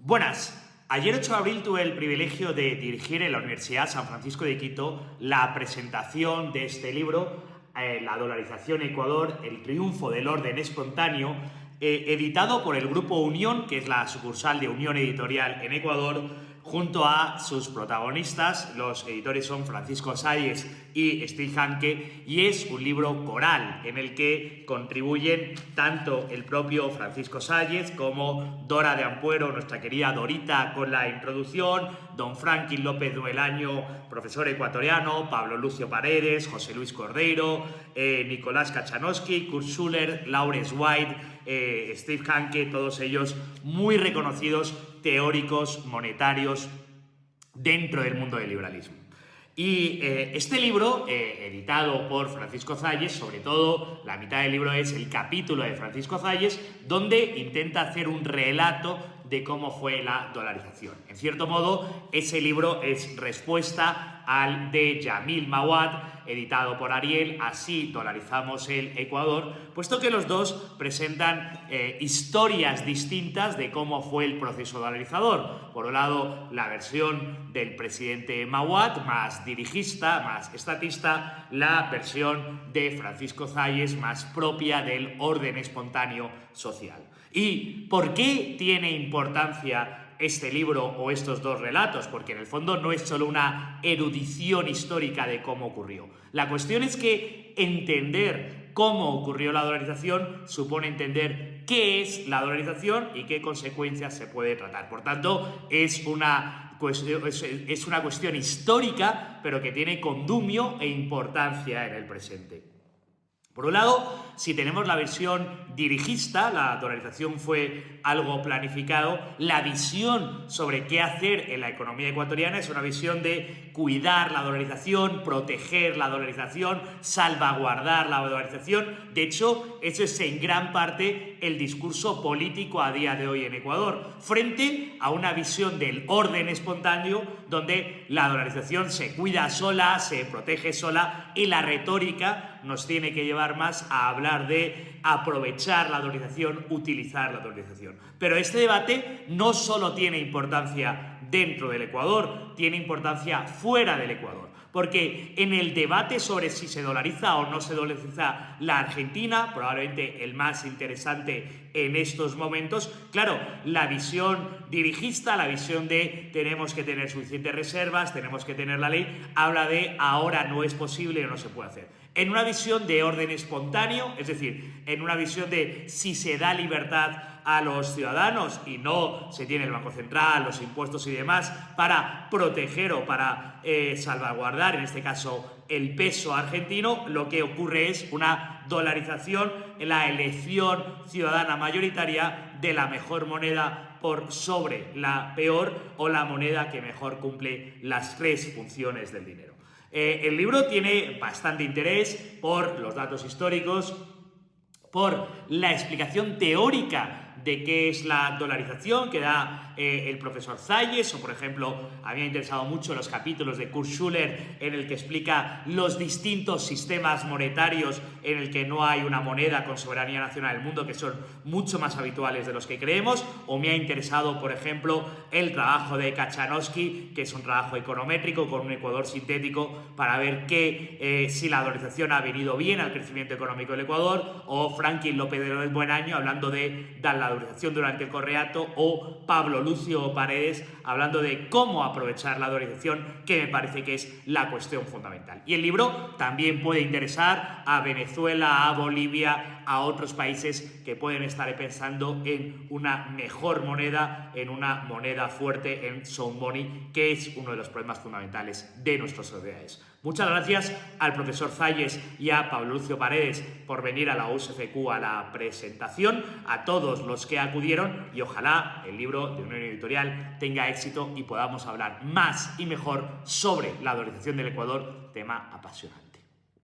Buenas. Ayer 8 de abril tuve el privilegio de dirigir en la Universidad San Francisco de Quito la presentación de este libro, La dolarización en Ecuador, el triunfo del orden espontáneo, editado por el Grupo Unión, que es la sucursal de Unión Editorial en Ecuador, junto a sus protagonistas. Los editores son Francisco Salles y Steve Hanke, y es un libro coral en el que contribuyen tanto el propio Francisco Salles como Dora de Ampuero, nuestra querida Dorita, con la introducción, don Franklin López Duelaño, profesor ecuatoriano, Pablo Lucio Paredes, José Luis Cordeiro, Nicolás Kachanowski, Kurt Schuller, Lawrence White, Steve Hanke, todos ellos muy reconocidos teóricos monetarios dentro del mundo del liberalismo. Y este libro, editado por Francisco Zayes, sobre todo la mitad del libro es el capítulo de Francisco Zayes, donde intenta hacer un relato de cómo fue la dolarización. En cierto modo, ese libro es respuesta al de Yamil Mawad, editado por Ariel, Así dolarizamos el Ecuador, puesto que los dos presentan historias distintas de cómo fue el proceso dolarizador. Por un lado, la versión del presidente Mawad, más dirigista, más estatista, la versión de Francisco Zayes, más propia del orden espontáneo social. ¿Y por qué tiene importancia este libro o estos dos relatos? Porque en el fondo no es solo una erudición histórica de cómo ocurrió. La cuestión es que entender cómo ocurrió la dolarización supone entender qué es la dolarización y qué consecuencias se puede tratar. Por tanto, es una cuestión histórica, pero que tiene condumio e importancia en el presente. Por un lado, si tenemos la versión dirigista, la dolarización fue algo planificado, la visión sobre qué hacer en la economía ecuatoriana es una visión de cuidar la dolarización, proteger la dolarización, salvaguardar la dolarización. De hecho, eso es en gran parte el discurso político a día de hoy en Ecuador, frente a una visión del orden espontáneo donde la dolarización se cuida sola, se protege sola, y la retórica nos tiene que llevar más a hablar de aprovechar la dolarización, utilizar la dolarización. Pero este debate no solo tiene importancia dentro del Ecuador, tiene importancia fuera del Ecuador. Porque en el debate sobre si se dolariza o no se dolariza la Argentina, probablemente el más interesante en estos momentos, claro, la visión dirigista, la visión de tenemos que tener suficientes reservas, tenemos que tener la ley, habla de ahora no es posible o no se puede hacer. En una visión de orden espontáneo, es decir, en una visión de si se da libertad a los ciudadanos y no se tiene el Banco Central, los impuestos y demás para proteger o para salvaguardar, en este caso, el peso argentino, lo que ocurre es una dolarización en la elección ciudadana mayoritaria de la mejor moneda por sobre la peor o la moneda que mejor cumple las tres funciones del dinero. El libro tiene bastante interés por los datos históricos, por la explicación teórica de qué es la dolarización que da el profesor Zayes, o por ejemplo, a mí me ha interesado mucho los capítulos de Kurt Schuller en el que explica los distintos sistemas monetarios en el que no hay una moneda con soberanía nacional en el mundo, que son mucho más habituales de los que creemos, o me ha interesado, por ejemplo, el trabajo de Kachanowski, que es un trabajo econométrico con un Ecuador sintético para ver si la dolarización ha venido bien al crecimiento económico del Ecuador, o Franklin López Duelaño hablando de la dolarización durante el Correato, o Pablo Lucio Paredes hablando de cómo aprovechar la dolarización, que me parece que es la cuestión fundamental. Y el libro también puede interesar a Venezuela, a Bolivia, a otros países que pueden estar pensando en una mejor moneda, en una moneda fuerte, en sound money, que es uno de los problemas fundamentales de nuestras sociedades. Muchas gracias al profesor Zayes y a Pablo Lucio Paredes por venir a la USFQ a la presentación, a todos los que acudieron, y ojalá el libro de Unión Editorial tenga éxito y podamos hablar más y mejor sobre la dolarización del Ecuador, tema apasionante.